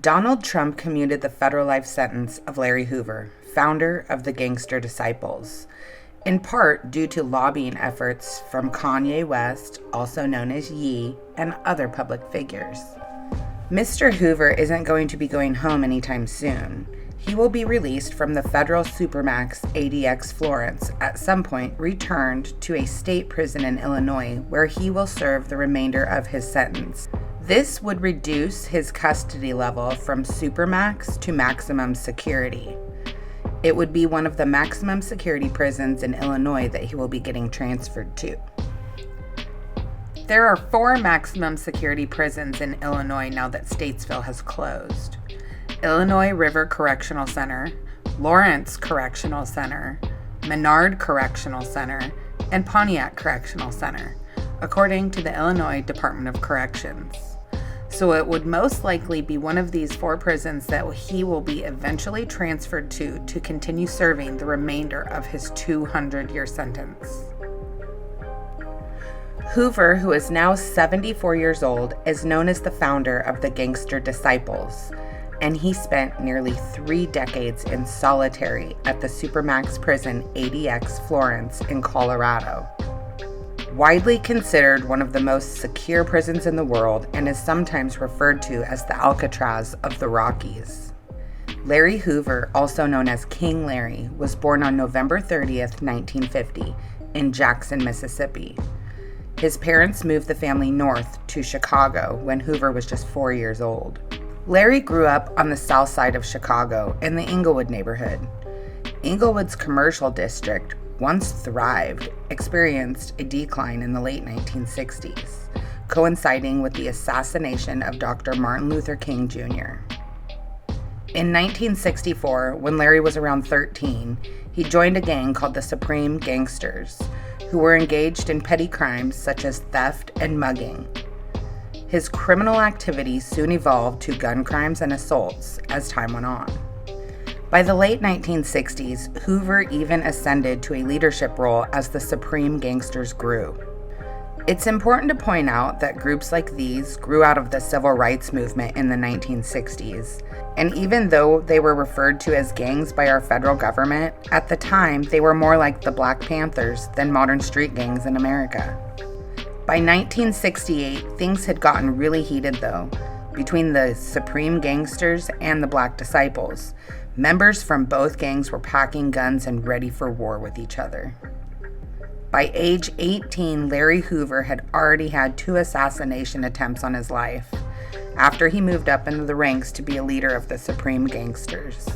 Donald Trump commuted the federal life sentence of Larry Hoover, founder of the Gangster Disciples, in part due to lobbying efforts from Kanye West, also known as Ye, and other public figures. Mr. Hoover isn't going to be going home anytime soon. He will be released from the federal supermax ADX Florence at some point, returned to a state prison in Illinois where he will serve the remainder of his sentence. This would reduce his custody level from supermax to maximum security. It would be one of the maximum security prisons in Illinois that he will be getting transferred to. There are 4 maximum security prisons in Illinois now that Statesville has closed: Illinois River Correctional Center, Lawrence Correctional Center, Menard Correctional Center, and Pontiac Correctional Center, according to the Illinois Department of Corrections. So it would most likely be one of these 4 prisons that he will be eventually transferred to continue serving the remainder of his 200-year sentence. Hoover, who is now 74 years old, is known as the founder of the Gangster Disciples, and he spent nearly 3 decades in solitary at the Supermax prison ADX Florence in Colorado. Widely considered one of the most secure prisons in the world and is sometimes referred to as the Alcatraz of the Rockies. Larry Hoover, also known as King Larry, was born on November 30th, 1950, in Jackson, Mississippi. His parents moved the family north to Chicago when Hoover was just 4 years old. Larry grew up on the south side of Chicago in the Englewood neighborhood. Englewood's commercial district, once thrived, experienced a decline in the late 1960s, coinciding with the assassination of Dr. Martin Luther King Jr. In 1964, when Larry was around 13, he joined a gang called the Supreme Gangsters, who were engaged in petty crimes such as theft and mugging. His criminal activity soon evolved to gun crimes and assaults as time went on. By the late 1960s, Hoover even ascended to a leadership role as the Supreme Gangsters grew. It's important to point out that groups like these grew out of the civil rights movement in the 1960s, and even though they were referred to as gangs by our federal government, at the time they were more like the Black Panthers than modern street gangs in America. By 1968, things had gotten really heated though, between the Supreme Gangsters and the Black Disciples. Members from both gangs were packing guns and ready for war with each other. By age 18, Larry Hoover had already had 2 assassination attempts on his life, after he moved up into the ranks to be a leader of the Supreme Gangsters.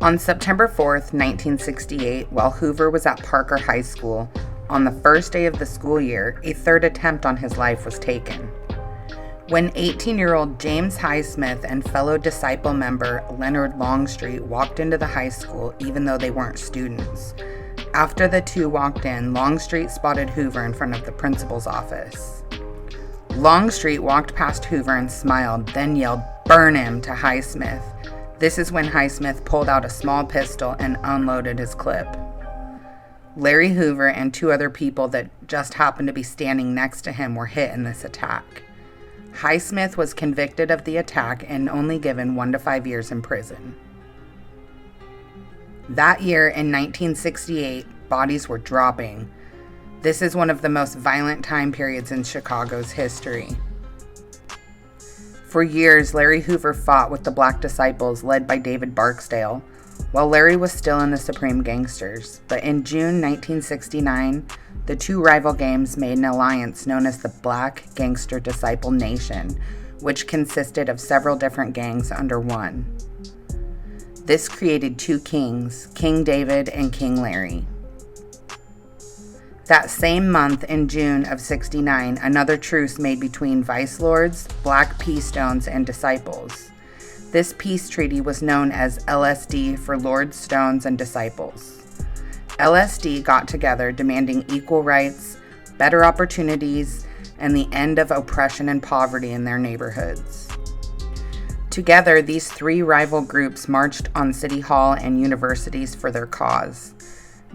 On September 4th, 1968, while Hoover was at Parker High School, on the first day of the school year, a 3rd attempt on his life was taken. When 18-year-old James Highsmith and fellow disciple member Leonard Longstreet walked into the high school even though they weren't students. After the 2 walked in, Longstreet spotted Hoover in front of the principal's office. Longstreet walked past Hoover and smiled, then yelled, "Burn him," to Highsmith. This is when Highsmith pulled out a small pistol and unloaded his clip. Larry Hoover and 2 other people that just happened to be standing next to him were hit in this attack. Highsmith was convicted of the attack and only given 1 to 5 years in prison. That year, in 1968, bodies were dropping. This is one of the most violent time periods in Chicago's history. For years, Larry Hoover fought with the Black Disciples led by David Barksdale, while Larry was still in the Supreme Gangsters. But in June 1969, the 2 rival gangs made an alliance known as the Black Gangster Disciple Nation, which consisted of several different gangs under one. This created 2 kings, King David and King Larry. That same month, in June of '69, another truce made between Vice Lords, Black P-Stones, and Disciples. This peace treaty was known as LSD for Lords, Stones, and Disciples. LSD got together demanding equal rights, better opportunities, and the end of oppression and poverty in their neighborhoods. Together, these 3 rival groups marched on City Hall and universities for their cause.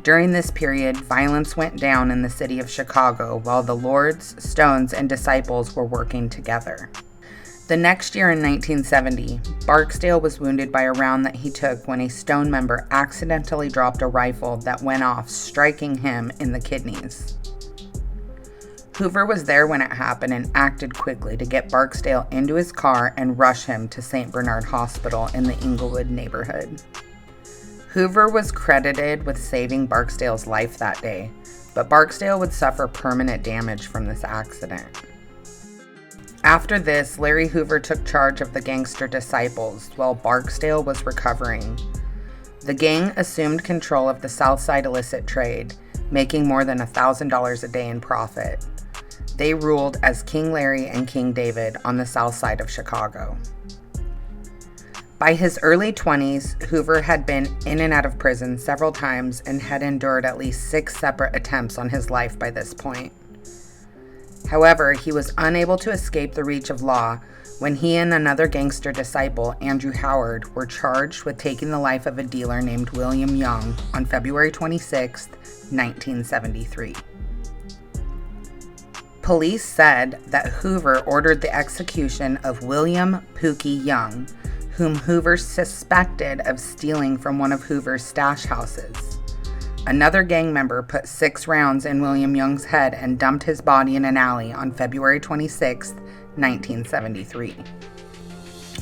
During this period, violence went down in the city of Chicago while the Lords, Stones, and Disciples were working together. The next year in 1970, Barksdale was wounded by a round that he took when a Stone member accidentally dropped a rifle that went off, striking him in the kidneys. Hoover was there when it happened and acted quickly to get Barksdale into his car and rush him to St. Bernard Hospital in the Inglewood neighborhood. Hoover was credited with saving Barksdale's life that day, but Barksdale would suffer permanent damage from this accident. After this, Larry Hoover took charge of the Gangster Disciples while Barksdale was recovering. The gang assumed control of the Southside illicit trade, making more than $1,000 a day in profit. They ruled as King Larry and King David on the south side of Chicago. By his early 20s, Hoover had been in and out of prison several times and had endured at least 6 separate attempts on his life by this point. However, he was unable to escape the reach of law when he and another gangster disciple, Andrew Howard, were charged with taking the life of a dealer named William Young on February 26, 1973. Police said that Hoover ordered the execution of William Pookie Young, whom Hoover suspected of stealing from one of Hoover's stash houses. Another gang member put 6 rounds in William Young's head and dumped his body in an alley on February 26, 1973.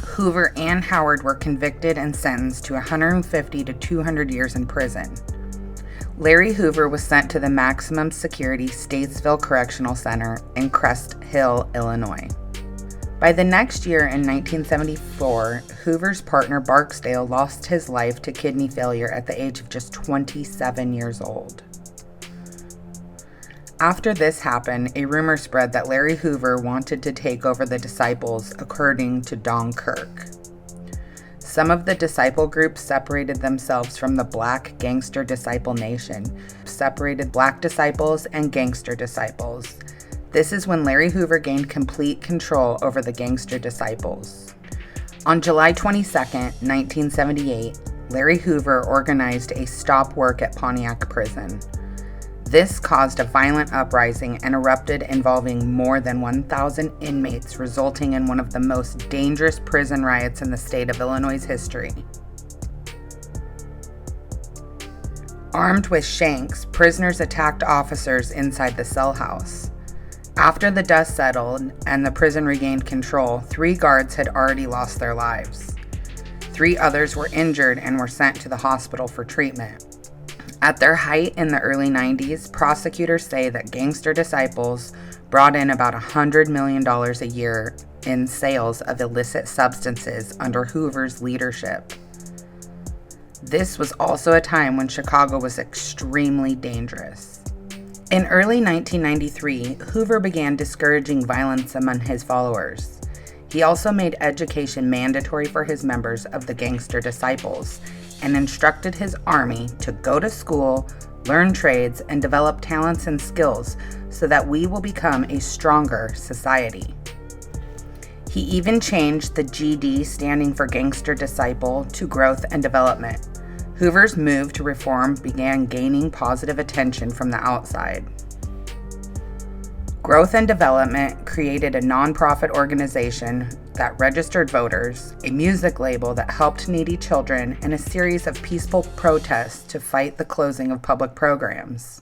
Hoover and Howard were convicted and sentenced to 150 to 200 years in prison. Larry Hoover was sent to the maximum security Statesville Correctional Center in Crest Hill, Illinois. By the next year in 1974, Hoover's partner Barksdale lost his life to kidney failure at the age of just 27 years old. After this happened, a rumor spread that Larry Hoover wanted to take over the Disciples, according to Don Kirk. Some of the disciple groups separated themselves from the Black Gangster Disciple Nation, separated Black disciples and gangster disciples. This is when Larry Hoover gained complete control over the Gangster Disciples. On July 22, 1978, Larry Hoover organized a stop work at Pontiac Prison. This caused a violent uprising and erupted, involving more than 1,000 inmates, resulting in one of the most dangerous prison riots in the state of Illinois' history. Armed with shanks, prisoners attacked officers inside the cell house. After the dust settled and the prison regained control, 3 guards had already lost their lives. 3 others were injured and were sent to the hospital for treatment. At their height in the early 90s, prosecutors say that Gangster Disciples brought in about $100 million a year in sales of illicit substances under Hoover's leadership. This was also a time when Chicago was extremely dangerous. In early 1993, Hoover began discouraging violence among his followers. He also made education mandatory for his members of the Gangster Disciples and instructed his army to go to school, learn trades, and develop talents and skills so that we will become a stronger society. He even changed the GD, standing for Gangster Disciple, to Growth and Development. Hoover's move to reform began gaining positive attention from the outside. Growth and Development created a nonprofit organization that registered voters, a music label that helped needy children, and a series of peaceful protests to fight the closing of public programs.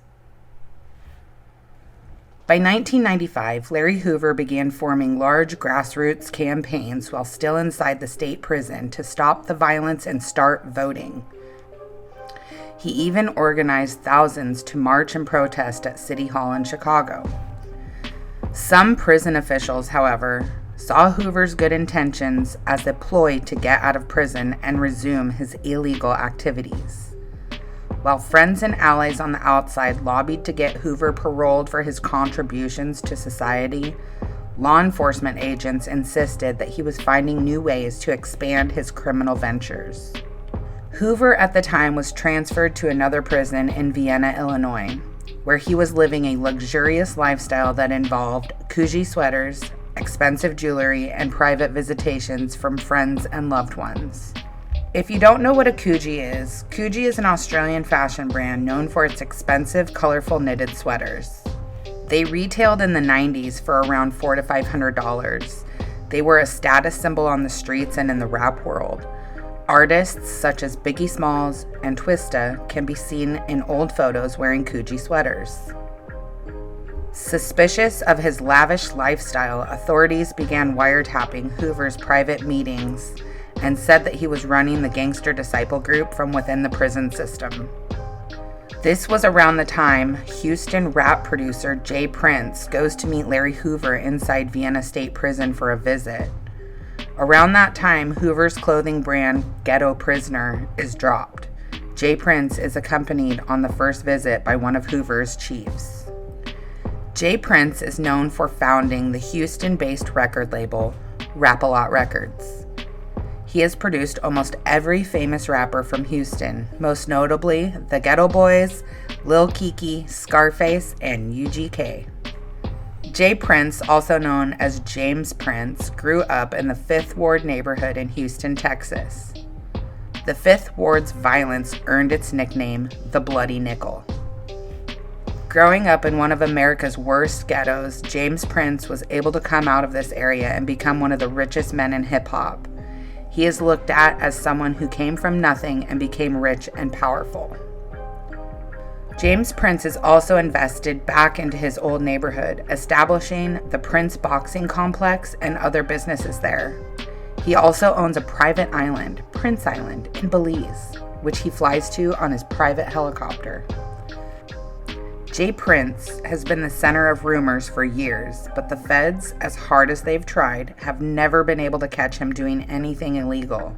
By 1995, Larry Hoover began forming large grassroots campaigns while still inside the state prison to stop the violence and start voting. He even organized thousands to march and protest at City Hall in Chicago. Some prison officials, however, saw Hoover's good intentions as a ploy to get out of prison and resume his illegal activities. While friends and allies on the outside lobbied to get Hoover paroled for his contributions to society, law enforcement agents insisted that he was finding new ways to expand his criminal ventures. Hoover at the time was transferred to another prison in Vienna, Illinois, where he was living a luxurious lifestyle that involved Coogee sweaters, expensive jewelry, and private visitations from friends and loved ones. If you don't know what a Coogee is an Australian fashion brand known for its expensive, colorful knitted sweaters. They retailed in the 90s for around $400 to $500. They were a status symbol on the streets and in the rap world. Artists such as Biggie Smalls and Twista can be seen in old photos wearing Coogi sweaters. Suspicious of his lavish lifestyle, authorities began wiretapping Hoover's private meetings and said that he was running the Gangster Disciple group from within the prison system. This was around the time Houston rap producer Jay Prince goes to meet Larry Hoover inside Vienna State Prison for a visit. Around that time, Hoover's clothing brand Ghetto Prisoner is dropped. Jay Prince is accompanied on the first visit by one of Hoover's chiefs. Jay Prince is known for founding the Houston-based record label Rap-A-Lot Records. He has produced almost every famous rapper from Houston, most notably the Ghetto Boys, Lil Keke, Scarface, and UGK. Jay Prince, also known as James Prince, grew up in the 5th Ward neighborhood in Houston, Texas. The 5th Ward's violence earned its nickname, the Bloody Nickel. Growing up in one of America's worst ghettos, James Prince was able to come out of this area and become one of the richest men in hip-hop. He is looked at as someone who came from nothing and became rich and powerful. James Prince is also invested back into his old neighborhood, establishing the Prince Boxing Complex and other businesses there. He also owns a private island, Prince Island, in Belize, which he flies to on his private helicopter. Jay Prince has been the center of rumors for years, but the feds, as hard as they've tried, have never been able to catch him doing anything illegal.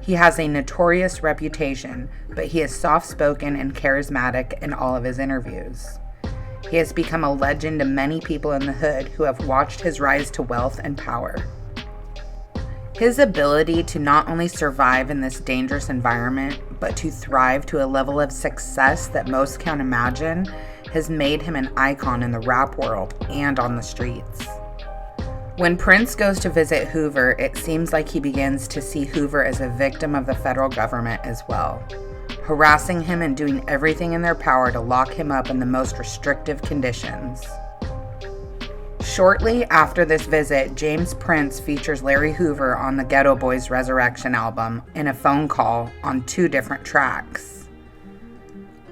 He has a notorious reputation, but he is soft-spoken and charismatic in all of his interviews. He has become a legend to many people in the hood who have watched his rise to wealth and power. His ability to not only survive in this dangerous environment, but to thrive to a level of success that most can't imagine, has made him an icon in the rap world and on the streets. When Prince goes to visit Hoover, it seems like he begins to see Hoover as a victim of the federal government as well, harassing him and doing everything in their power to lock him up in the most restrictive conditions. Shortly after this visit, James Prince features Larry Hoover on the Ghetto Boys Resurrection album in a phone call on 2 different tracks.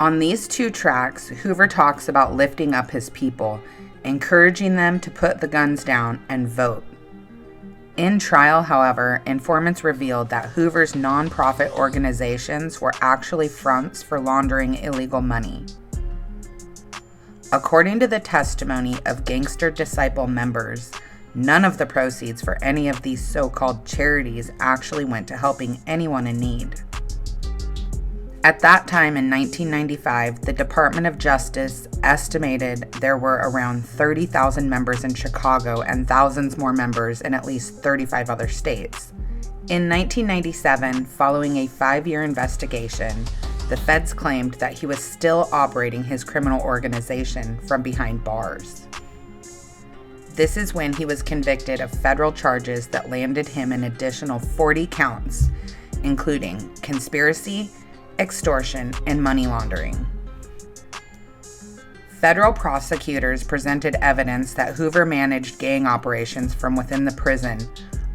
On these 2 tracks, Hoover talks about lifting up his people, encouraging them to put the guns down and vote. In trial, however, informants revealed that Hoover's nonprofit organizations were actually fronts for laundering illegal money. According to the testimony of Gangster Disciple members, none of the proceeds for any of these so-called charities actually went to helping anyone in need. At that time in 1995, the Department of Justice estimated there were around 30,000 members in Chicago and thousands more members in at least 35 other states. In 1997, following a 5-year investigation, the feds claimed that he was still operating his criminal organization from behind bars. This is when he was convicted of federal charges that landed him an additional 40 counts, including conspiracy, extortion, and money laundering. Federal prosecutors presented evidence that Hoover managed gang operations from within the prison,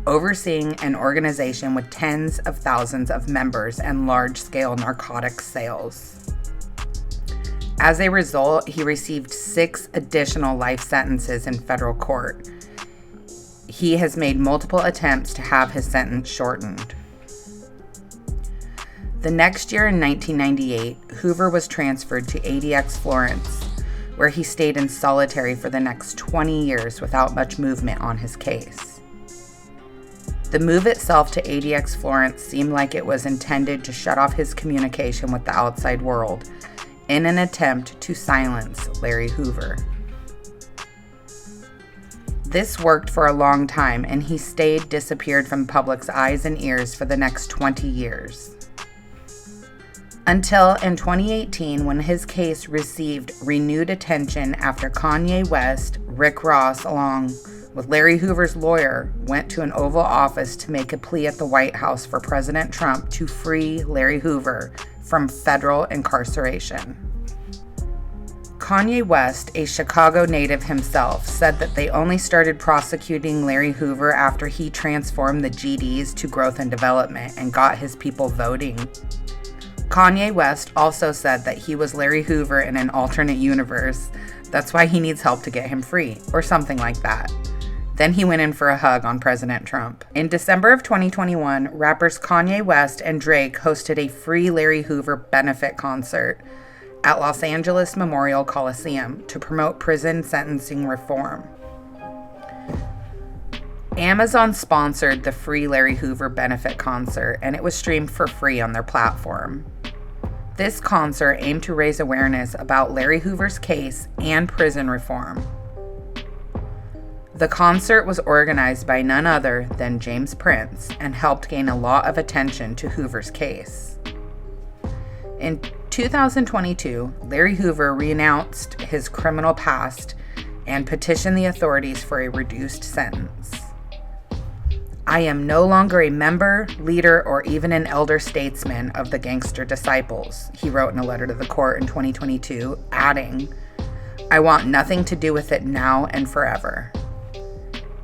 overseeing an organization with tens of thousands of members and large-scale narcotics sales. As a result, he received 6 additional life sentences in federal court. He has made multiple attempts to have his sentence shortened. The next year in 1998, Hoover was transferred to ADX Florence, where he stayed in solitary for the next 20 years without much movement on his case. The move itself to ADX Florence seemed like it was intended to shut off his communication with the outside world in an attempt to silence Larry Hoover. This worked for a long time, and he stayed disappeared from public's eyes and ears for the next 20 years. Until in 2018, when his case received renewed attention after Kanye West, Rick Ross, along with Larry Hoover's lawyer, went to an Oval Office to make a plea at the White House for President Trump to free Larry Hoover from federal incarceration. Kanye West, a Chicago native himself, said that they only started prosecuting Larry Hoover after he transformed the GDs to growth and development and got his people voting. Kanye West also said that he was Larry Hoover in an alternate universe. That's why he needs help to get him free, or something like that. Then he went in for a hug on President Trump. In December of 2021, rappers Kanye West and Drake hosted a free Larry Hoover benefit concert at Los Angeles Memorial Coliseum to promote prison sentencing reform. Amazon sponsored the free Larry Hoover benefit concert, and it was streamed for free on their platform. This concert aimed to raise awareness about Larry Hoover's case and prison reform. The concert was organized by none other than James Prince and helped gain a lot of attention to Hoover's case. In 2022, Larry Hoover renounced his criminal past and petitioned the authorities for a reduced sentence. "I am no longer a member, leader, or even an elder statesman of the Gangster Disciples," he wrote in a letter to the court in 2022, adding, "I want nothing to do with it now and forever."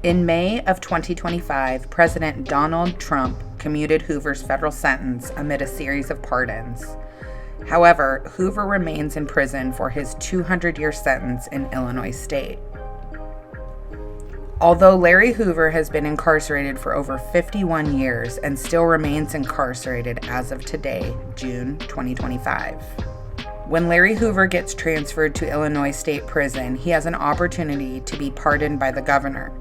In May of 2025, President Donald Trump commuted Hoover's federal sentence amid a series of pardons. However, Hoover remains in prison for his 200-year sentence in Illinois State. Although Larry Hoover has been incarcerated for over 51 years and still remains incarcerated as of today, June 2025. When Larry Hoover gets transferred to Illinois State Prison, he has an opportunity to be pardoned by the governor,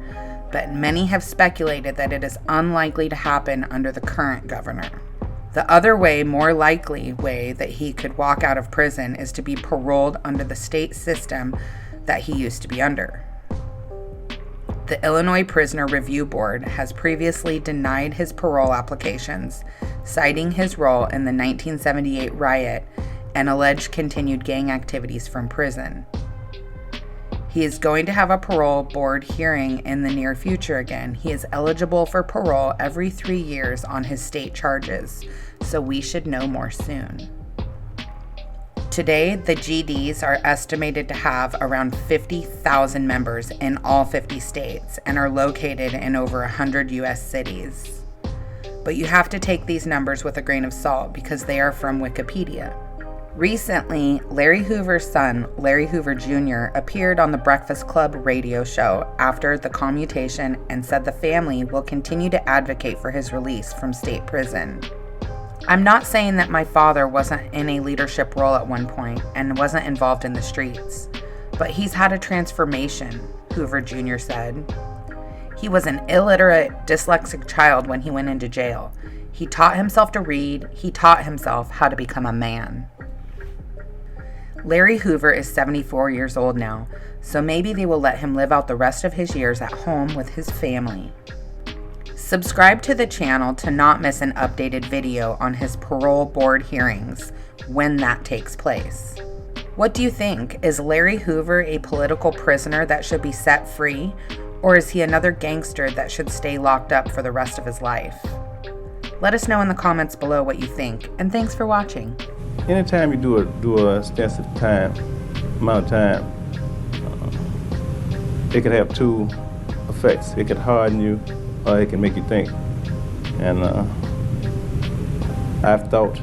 but many have speculated that it is unlikely to happen under the current governor. The other more likely way that he could walk out of prison is to be paroled under the state system that he used to be under. The Illinois Prisoner Review Board has previously denied his parole applications, citing his role in the 1978 riot and alleged continued gang activities from prison. He is going to have a parole board hearing in the near future again. He is eligible for parole every 3 years on his state charges, so we should know more soon. Today, the GDs are estimated to have around 50,000 members in all 50 states and are located in over 100 U.S. cities. But you have to take these numbers with a grain of salt because they are from Wikipedia. Recently, Larry Hoover's son, Larry Hoover Jr., appeared on the Breakfast Club radio show after the commutation and said the family will continue to advocate for his release from state prison. "I'm not saying that my father wasn't in a leadership role at one point and wasn't involved in the streets, but he's had a transformation," Hoover Jr. said. "He was an illiterate, dyslexic child when he went into jail. He taught himself to read. He taught himself how to become a man." Larry Hoover is 74 years old now, so maybe they will let him live out the rest of his years at home with his family. Subscribe to the channel to not miss an updated video on his parole board hearings when that takes place. What do you think? Is Larry Hoover a political prisoner that should be set free, or is he another gangster that should stay locked up for the rest of his life? Let us know in the comments below what you think, and thanks for watching. Anytime you do a extensive amount of time, it could have two effects. It could harden you, or it can make you think. And I've thought